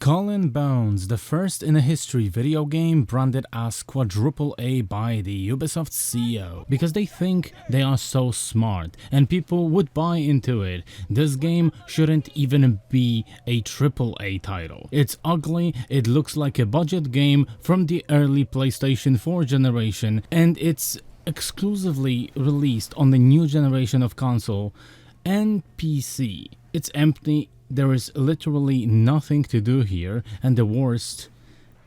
Skull and Bones, the first in a history video game branded as quadruple A by the Ubisoft CEO, because they think they are so smart and people would buy into it. This game shouldn't even be a triple A title. It's ugly, it looks like a budget game from the early PlayStation 4 generation, and it's exclusively released on the new generation of console and PC. It's empty. There is literally nothing to do here, and the worst,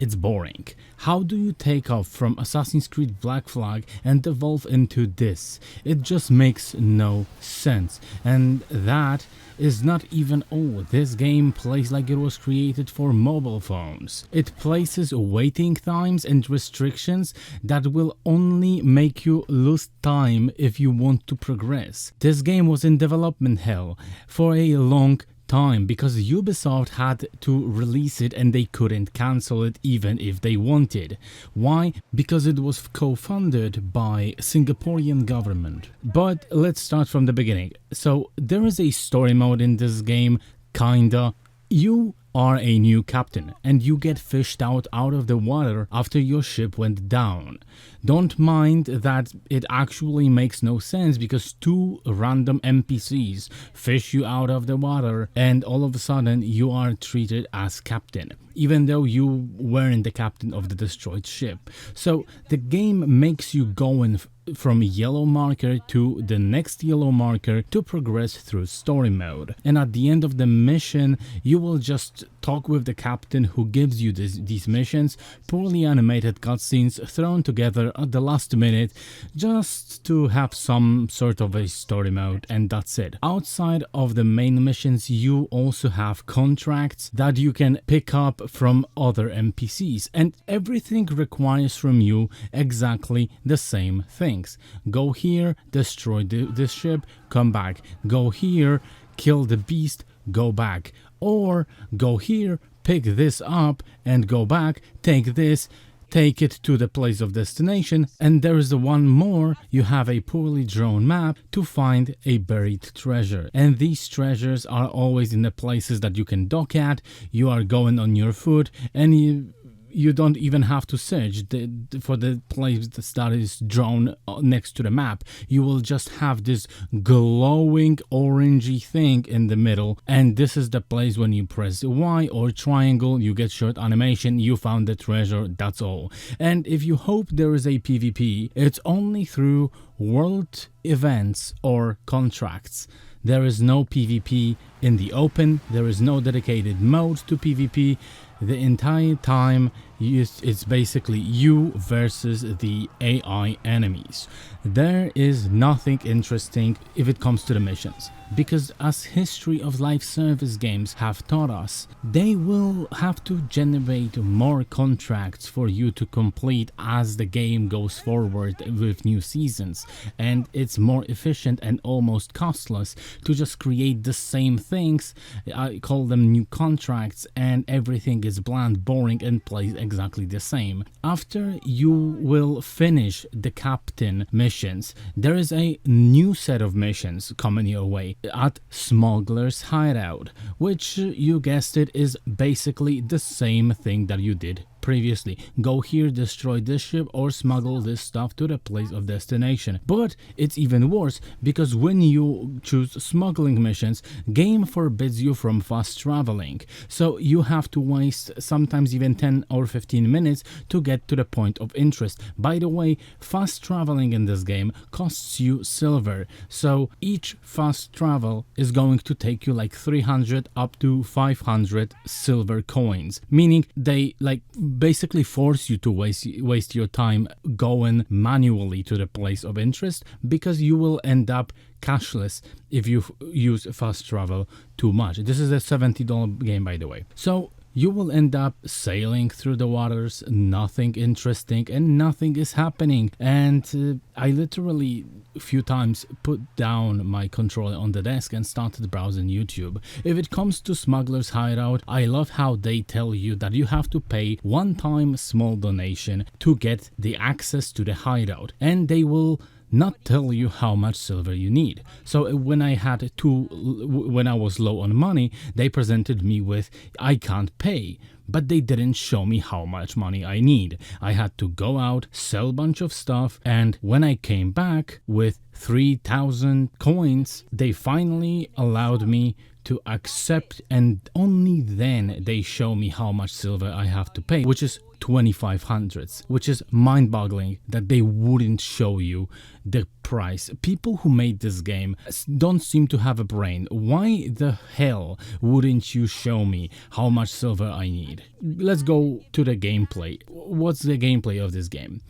it's boring. How do you take off from Assassin's Creed Black Flag and evolve into this? It just makes no sense. And that is not even all. This game plays like it was created for mobile phones. It places waiting times and restrictions that will only make you lose time if you want to progress. This game was in development hell for a long time because Ubisoft had to release it and they couldn't cancel it even if they wanted. Why? Because it was co-funded by Singaporean government. But let's start from the beginning. So there is a story mode in this game, kinda. You are a new captain and you get fished out of the water after your ship went down. Don't mind that it actually makes no sense because two random NPCs fish you out of the water and all of a sudden you are treated as captain, even though you weren't the captain of the destroyed ship. So the game makes you go in from yellow marker to the next yellow marker to progress through story mode. And at the end of the mission, you will just talk with the captain who gives you these missions, poorly animated cutscenes thrown together at the last minute just to have some sort of a story mode, and that's it. Outside of the main missions, you also have contracts that you can pick up from other NPCs, and everything requires from you exactly the same things. Go here, destroy this ship, come back. Go here, kill the beast, go back. Or go here, pick this up and go back, take this, take it to the place of destination, and there is the one more. You have a poorly drawn map to find a buried treasure, and these treasures are always in the places that you can dock at. You are going on your foot and you don't even have to search for the place that is drawn next to the map. You will just have this glowing orangey thing in the middle, and this is the place. When you press Y or triangle, you get short animation. You found the treasure, that's all. And if you hope there is a PvP, it's only through world events or contracts. There is no PvP in the open. There is no dedicated mode to PvP. The entire time it's basically you versus the AI enemies. There is nothing interesting if it comes to the missions, because as history of live service games have taught us, they will have to generate more contracts for you to complete as the game goes forward with new seasons, and it's more efficient and almost costless to just create the same things. I call them new contracts, and everything is bland, boring, and plays exactly the same. After you will finish the captain missions, there is a new set of missions coming your way at Smuggler's Hideout, which, you guessed it, is basically the same thing that you did previously. Go here, destroy this ship, or smuggle this stuff to the place of destination. But it's even worse, because when you choose smuggling missions, game forbids you from fast traveling. So you have to waste sometimes even 10 or 15 minutes to get to the point of interest. By the way, fast traveling in this game costs you silver. So each fast travel is going to take you like 300 up to 500 silver coins, meaning they basically force you to waste your time going manually to the place of interest, because you will end up cashless if you use fast travel too much. This is a $70 game, by the way. So you will end up sailing through the waters, nothing interesting and nothing is happening. And I literally a few times put down my controller on the desk and started browsing YouTube. If it comes to Smuggler's Hideout, I love how they tell you that you have to pay one-time small donation to get the access to the hideout, and they will not tell you how much silver you need. So when when I was low on money, they presented me with, I can't pay. But they didn't show me how much money I need. I had to go out, sell a bunch of stuff, and when I came back with 3,000 coins, they finally allowed me to accept, and only then they show me how much silver I have to pay, which is 2500, which is mind-boggling that they wouldn't show you the price. People who made this game don't seem to have a brain. Why the hell wouldn't you show me how much silver I need? Let's go to the gameplay. What's the gameplay of this game?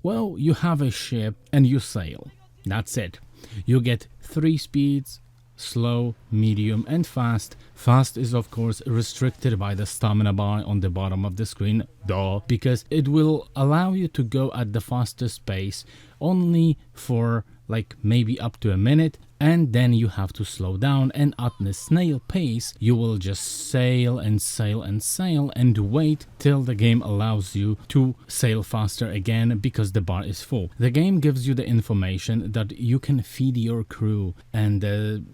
Well, you have a ship and you sail. That's it. You get 3 speeds: slow, medium, and fast. Fast is of course restricted by the stamina bar on the bottom of the screen, because it will allow you to go at the fastest pace only for like maybe up to a minute, and then you have to slow down, and at the snail pace you will just sail and sail and sail and wait till the game allows you to sail faster again because the bar is full. The game gives you the information that you can feed your crew and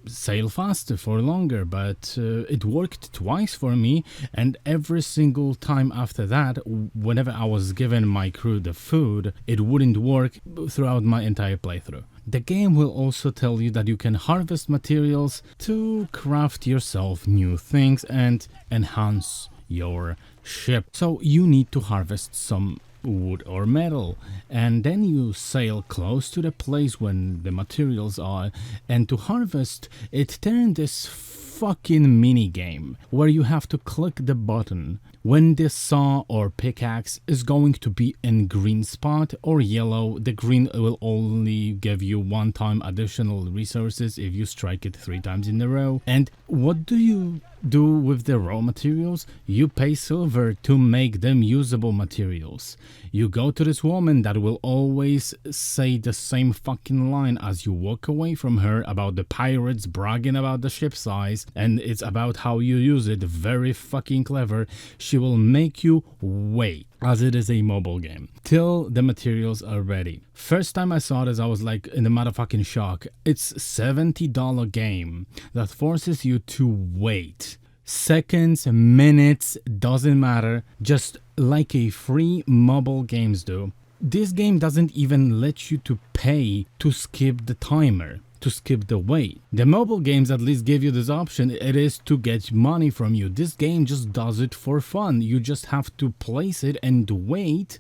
sail faster for longer, but it worked twice for me, and every single time after that, whenever I was given my crew the food, it wouldn't work throughout my entire playthrough. The game will also tell you that you can harvest materials to craft yourself new things and enhance your ship. So you need to harvest some wood or metal, and then you sail close to the place when the materials are, and to harvest it turned this fucking mini game where you have to click the button when the saw or pickaxe is going to be in green spot or yellow. The green will only give you 1 time additional resources if you strike it 3 times in a row. And what do you do with the raw materials? You pay silver to make them usable materials. You go to this woman that will always say the same fucking line as you walk away from her about the pirates bragging about the ship size, and it's about how you use it. Very fucking clever. She will make you wait, as it is a mobile game, till the materials are ready. First time I saw this, I was like in a motherfucking shock. It's $70 game that forces you to wait. Seconds, minutes, doesn't matter, just like a free mobile games do. This game doesn't even let you to pay to skip the timer, to skip the wait. The mobile games at least give you this option. It is to get money from you. This game just does it for fun. You just have to place it and wait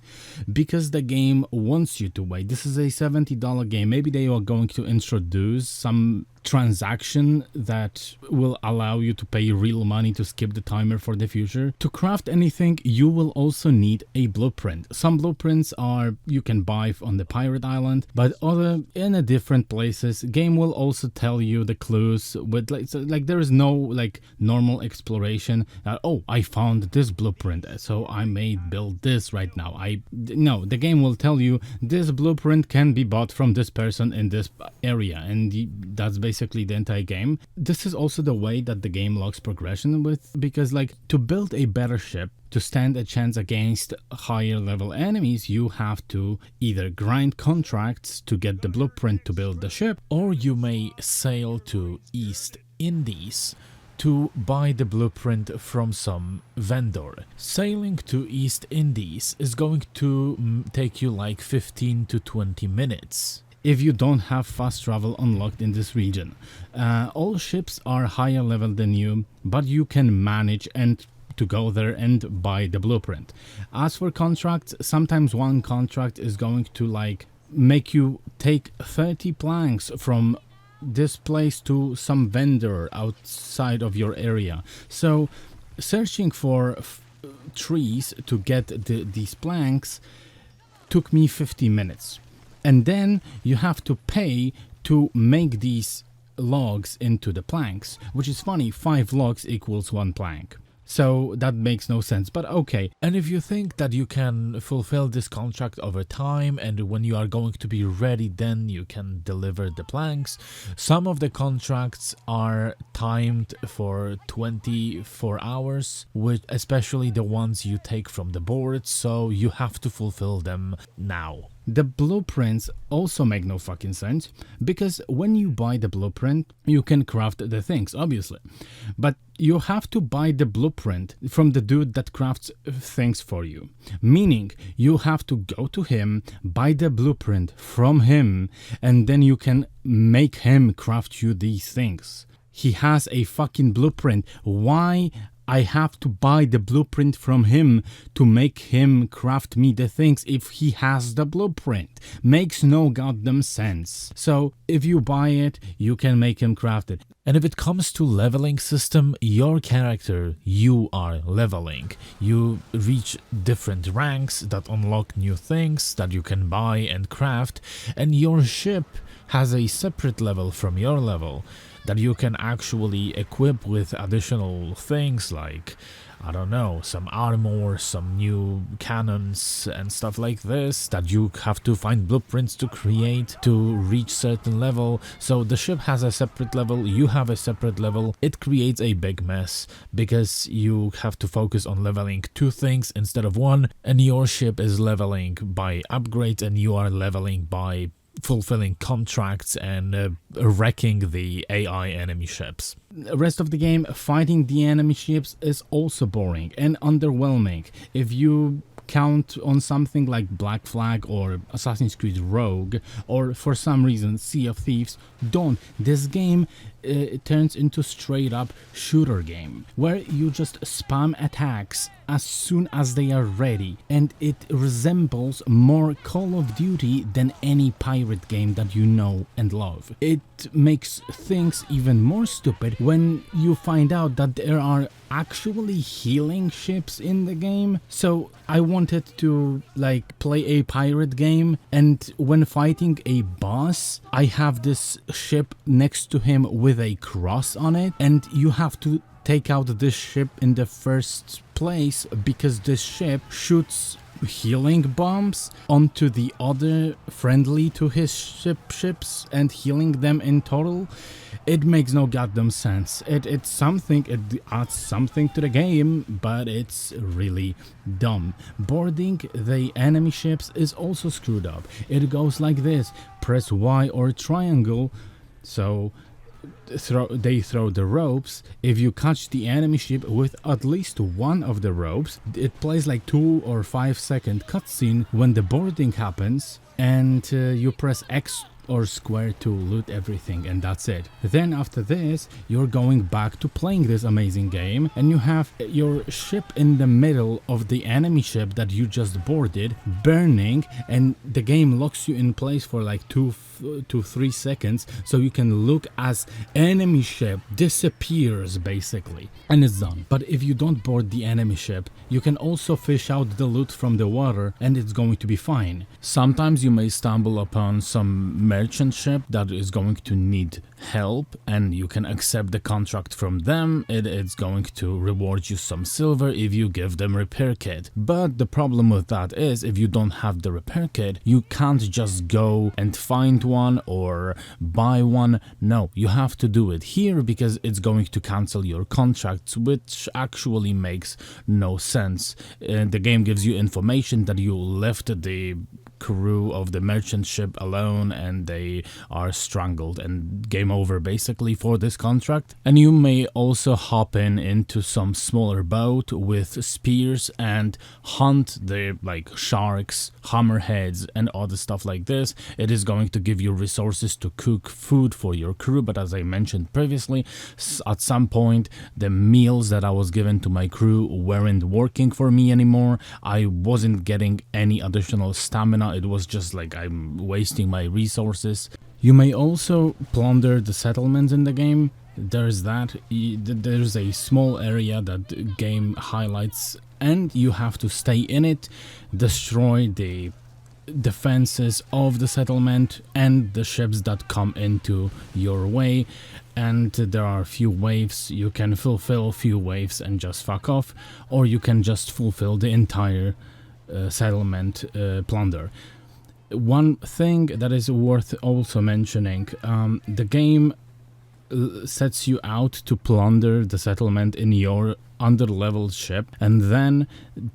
because the game wants you to wait. This is a $70 game. Maybe they are going to introduce some transaction that will allow you to pay real money to skip the timer for the future. To craft anything, you will also need a blueprint. Some blueprints are you can buy on the pirate island, but other in a different places. Game will also tell you the clues with like there is no like normal exploration. Oh, I found this blueprint, so I may build this right now. No, the game will tell you this blueprint can be bought from this person in this area, and that's basically the entire game. This is also the way that the game logs progression because like to build a better ship, to stand a chance against higher level enemies, you have to either grind contracts to get the blueprint to build the ship, or you may sail to East Indies to buy the blueprint from some vendor. Sailing to East Indies is going to take you like 15 to 20 minutes. If you don't have fast travel unlocked in this region. All ships are higher level than you, but you can manage and to go there and buy the blueprint. As for contracts, sometimes one contract is going to like make you take 30 planks from this place to some vendor outside of your area. So searching for trees to get these planks took me 50 minutes. And then you have to pay to make these logs into the planks, which is funny, 5 logs equals 1 plank. So that makes no sense, but okay. And if you think that you can fulfill this contract over time and when you are going to be ready, then you can deliver the planks. Some of the contracts are timed for 24 hours, especially the ones you take from the board, so you have to fulfill them now. The blueprints also make no fucking sense, because when you buy the blueprint, you can craft the things, obviously. But you have to buy the blueprint from the dude that crafts things for you. Meaning, you have to go to him, buy the blueprint from him, and then you can make him craft you these things. He has a fucking blueprint. Why I have to buy the blueprint from him to make him craft me the things if he has the blueprint? Makes no goddamn sense. So if you buy it, you can make him craft it. And if it comes to leveling system, your character, you are leveling. You reach different ranks that unlock new things that you can buy and craft, and your ship has a separate level from your level that you can actually equip with additional things like, I don't know, some armor, some new cannons and stuff like this that you have to find blueprints to create to reach certain level. So the ship has a separate level, you have a separate level. It creates a big mess because you have to focus on leveling two things instead of one, and your ship is leveling by upgrades and you are leveling by fulfilling contracts and wrecking the AI enemy ships. The rest of the game, fighting the enemy ships is also boring and underwhelming. If you count on something like Black Flag or Assassin's Creed Rogue, or for some reason Sea of Thieves, don't. This game turns into straight up shooter game where you just spam attacks as soon as they are ready, and it resembles more Call of Duty than any pirate game that you know and love. It makes things even more stupid when you find out that there are actually healing ships in the game. So I wanted to play a pirate game, and when fighting a boss, I have this ship next to him with a cross on it, and you have to take out this ship in the first place because this ship shoots healing bombs onto the other friendly to his ships and healing them in total. It makes no goddamn sense. It adds something to the game, but it's really dumb. Boarding the enemy ships is also screwed up. It goes like this: press Y or triangle, so they throw the ropes. If you catch the enemy ship with at least one of the ropes, it plays like 2 or 5 second cutscene when the boarding happens, and you press X or square to loot everything, and that's it. Then after this, you're going back to playing this amazing game, and you have your ship in the middle of the enemy ship that you just boarded burning, and the game locks you in place for like 2 to 3 seconds so you can look as enemy ship disappears basically, and it's done. But if you don't board the enemy ship, you can also fish out the loot from the water and it's going to be fine. Sometimes you may stumble upon some merchant ship that is going to need help, and you can accept the contract from them. It's going to reward you some silver if you give them repair kit. But the problem with that is, if you don't have the repair kit, you can't just go and find one or buy one. No, you have to do it here because it's going to cancel your contracts, which actually makes no sense. The game gives you information that you left the crew of the merchant ship alone and they are strangled, and game over basically for this contract. And you may also hop into some smaller boat with spears and hunt the sharks, hammerheads and other stuff like this. It is going to give you resources to cook food for your crew, but as I mentioned previously, at some point the meals that I was given to my crew weren't working for me anymore. I wasn't getting any additional stamina. It was just like I'm wasting my resources. You may also plunder the settlements in the game. There's that. There's a small area that the game highlights, and you have to stay in it, destroy the defenses of the settlement and the ships that come into your way. And there are a few waves. You can fulfill a few waves and just fuck off, or you can just fulfill the entire settlement plunder. One thing that is worth also mentioning, the game sets you out to plunder the settlement in your under-leveled ship, and then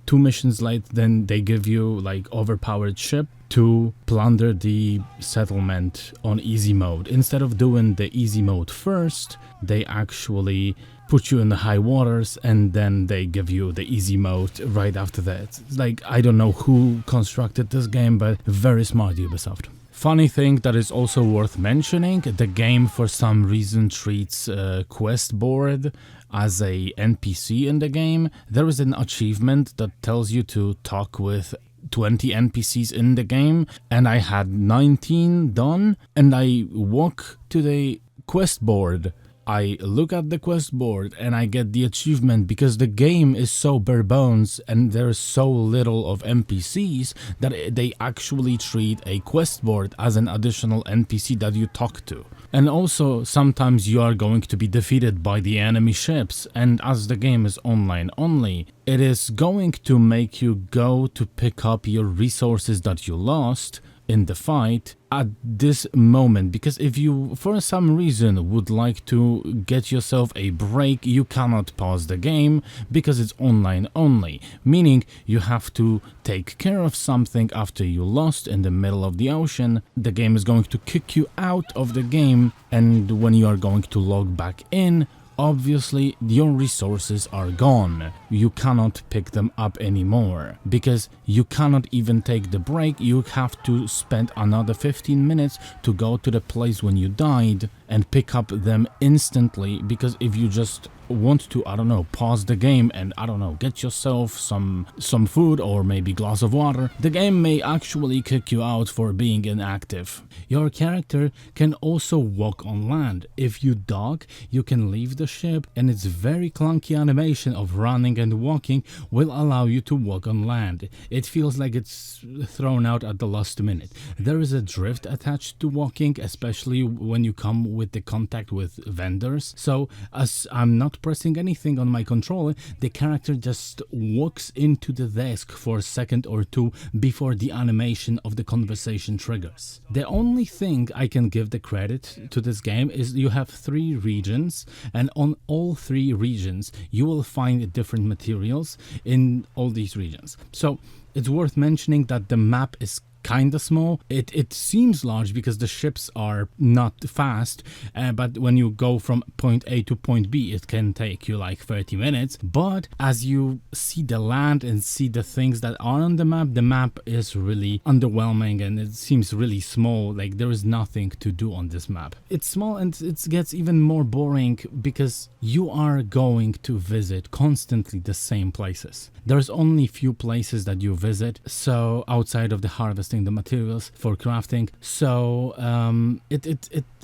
2 missions later, then they give you like overpowered ship to plunder the settlement on easy mode. Instead of doing the easy mode first, they actually put you in the high waters, and then they give you the easy mode right after that. Like, I don't know who constructed this game, but very smart, Ubisoft. Funny thing that is also worth mentioning, the game for some reason treats quest board as a NPC in the game. There is an achievement that tells you to talk with 20 NPCs in the game, and I had 19 done, and I walk to the quest board. I look at the quest board and I get the achievement because the game is so bare bones and there's so little of NPCs that they actually treat a quest board as an additional NPC that you talk to. And also, sometimes you are going to be defeated by the enemy ships, and as the game is online only, it is going to make you go to pick up your resources that you lost in the fight at this moment, because if you for some reason would like to get yourself a break, you cannot pause the game because it's online only, meaning you have to take care of something after you lost in the middle of the ocean. The game is going to kick you out of the game, and when you are going to log back in, obviously your resources are gone. You cannot pick them up anymore because you cannot even take the break. You have to spend another 15 minutes to go to the place when you died and pick up them instantly, because if you just want to, I don't know, pause the game and, I don't know, get yourself some food or maybe glass of water, the game may actually kick you out for being inactive. Your character can also walk on land. If you dock, you can leave the ship, and its very clunky animation of running and walking will allow you to walk on land. It feels like it's thrown out at the last minute. There is a drift attached to walking, especially when you come with the contact with vendors. So as I'm not pressing anything on my controller, the character just walks into the desk for a second or two before the animation of the conversation triggers. The only thing I can give the credit to this game is you have 3 regions, and on all 3 regions you will find different materials in all these regions. So it's worth mentioning that the map is kinda small. It seems large because the ships are not fast, but when you go from point A to point B, it can take you like 30 minutes. But as you see the land and see the things that are on the map is really underwhelming, and it seems really small. Like, there is nothing to do on this map. It's small, and it gets even more boring because you are going to visit constantly the same places. There's only few places that you visit, so outside of the harvesting the materials for crafting. So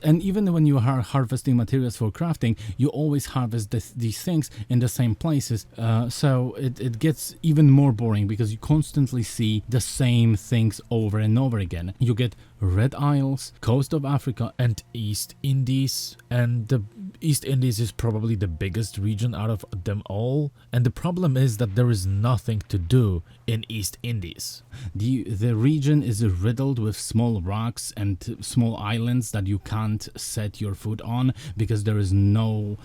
and even when you are harvesting materials for crafting, you always harvest these things in the same places. So it gets even more boring because you constantly see the same things over and over again. You get Red Isles, coast of Africa, and East Indies, and the East Indies is probably the biggest region out of them all, and the problem is that there is nothing to do in East Indies. The region is riddled with small rocks and small islands that you can't set your foot on because there is no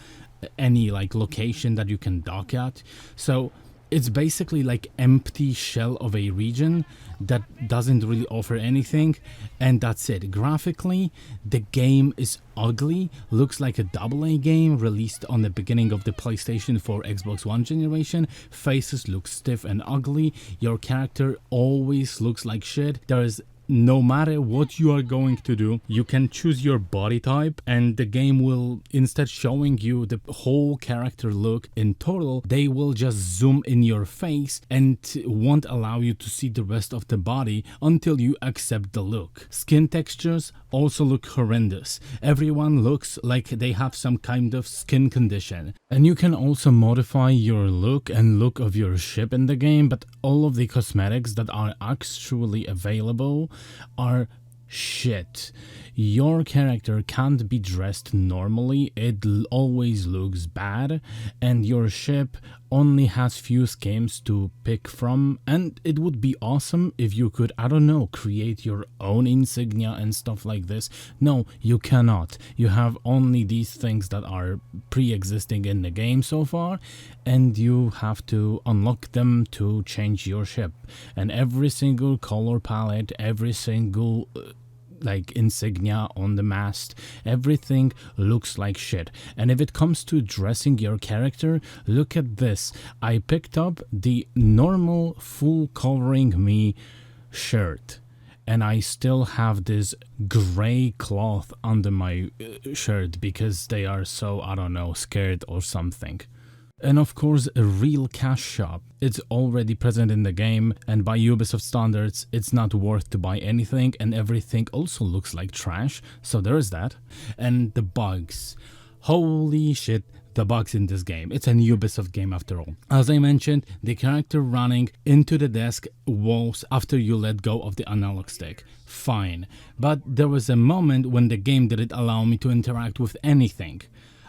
any like location that you can dock at. So it's basically like empty shell of a region that doesn't really offer anything, and that's it. Graphically, the game is ugly, looks like a AA game released on the beginning of the PlayStation 4 Xbox One generation. Faces look stiff and ugly. Your character always looks like shit. There is no matter what you are going to do, you can choose your body type, and the game will, instead showing you the whole character look in total, they will just zoom in your face and won't allow you to see the rest of the body until you accept the look. Skin textures also look horrendous. Everyone looks like they have some kind of skin condition. And you can also modify your look and look of your ship in the game, but all of the cosmetics that are actually available are shit. Your character can't be dressed normally, it always looks bad, and your ship only has few schemes to pick from, and it would be awesome if you could, I don't know, create your own insignia and stuff like this. No, you cannot. You have only these things that are pre-existing in the game so far, and you have to unlock them to change your ship. And every single color palette, every single like insignia on the mast, everything looks like shit. And if it comes to dressing your character, look at this. I picked up the normal full covering me shirt, and I still have this gray cloth under my shirt because they are so, I don't know, scared or something. And of course, a real cash shop. It's already present in the game, and by Ubisoft standards, it's not worth to buy anything, and everything also looks like trash, so there is that. And the bugs. Holy shit, the bugs in this game. It's an Ubisoft game after all. As I mentioned, the character running into the desk walls after you let go of the analog stick. Fine. But there was a moment when the game didn't allow me to interact with anything.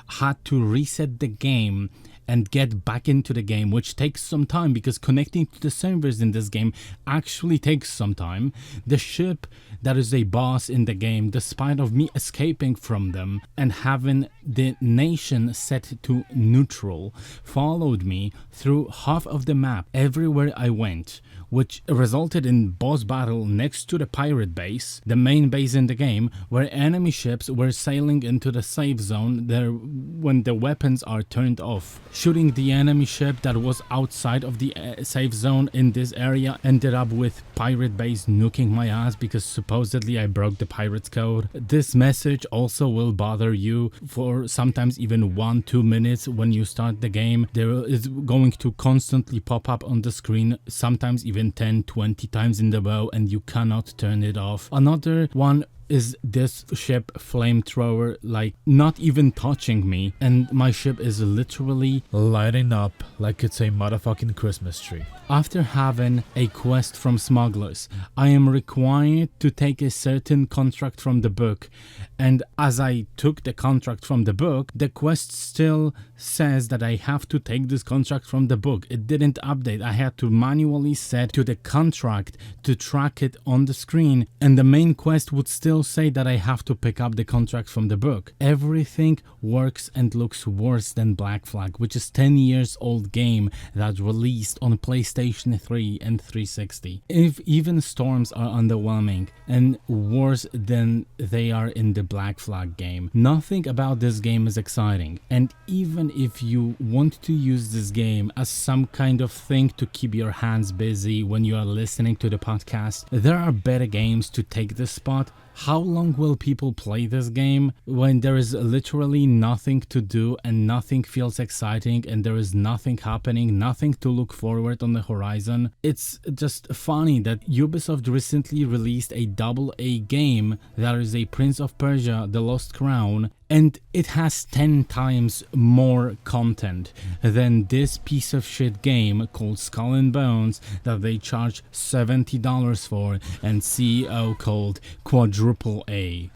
Had to reset the game and get back into the game, which takes some time because connecting to the servers in this game actually takes some time. The ship that is a boss in the game, despite of me escaping from them and having the nation set to neutral, followed me through half of the map everywhere I went, which resulted in boss battle next to the pirate base, the main base in the game, where enemy ships were sailing into the safe zone there when the weapons are turned off. Shooting the enemy ship that was outside of the safe zone in this area ended up with pirate base nuking my ass because supposedly I broke the pirate's code. This message also will bother you for sometimes even 1-2 minutes when you start the game. There is going to constantly pop up on the screen, sometimes even 10-20 times in the row, and you cannot turn it off. Another one is this ship flamethrower, like not even touching me, and my ship is literally Lighting up like it's a motherfucking Christmas tree. After having a quest from smugglers, I am required to take a certain contract from the book, and as I took the contract from the book, the quest still says that I have to take this contract from the book. It didn't update. I had to manually set to the contract to track it on the screen, and the main quest would still say that I have to pick up the contract from the book. Everything works and looks worse than Black Flag, which is 10 years old game that released on PlayStation 3 and 360. If even storms are underwhelming and worse than they are in the Black Flag game, nothing about this game is exciting. And even if you want to use this game as some kind of thing to keep your hands busy when you are listening to the podcast, there are better games to take this spot. How long will people play this game when there is literally nothing to do and nothing feels exciting and there is nothing happening, nothing to look forward on the horizon? It's just funny that Ubisoft recently released a AA game that is a Prince of Persia: The Lost Crown, and it has 10 times more content than this piece of shit game called Skull and Bones that they charge $70 for and CEO called AAA.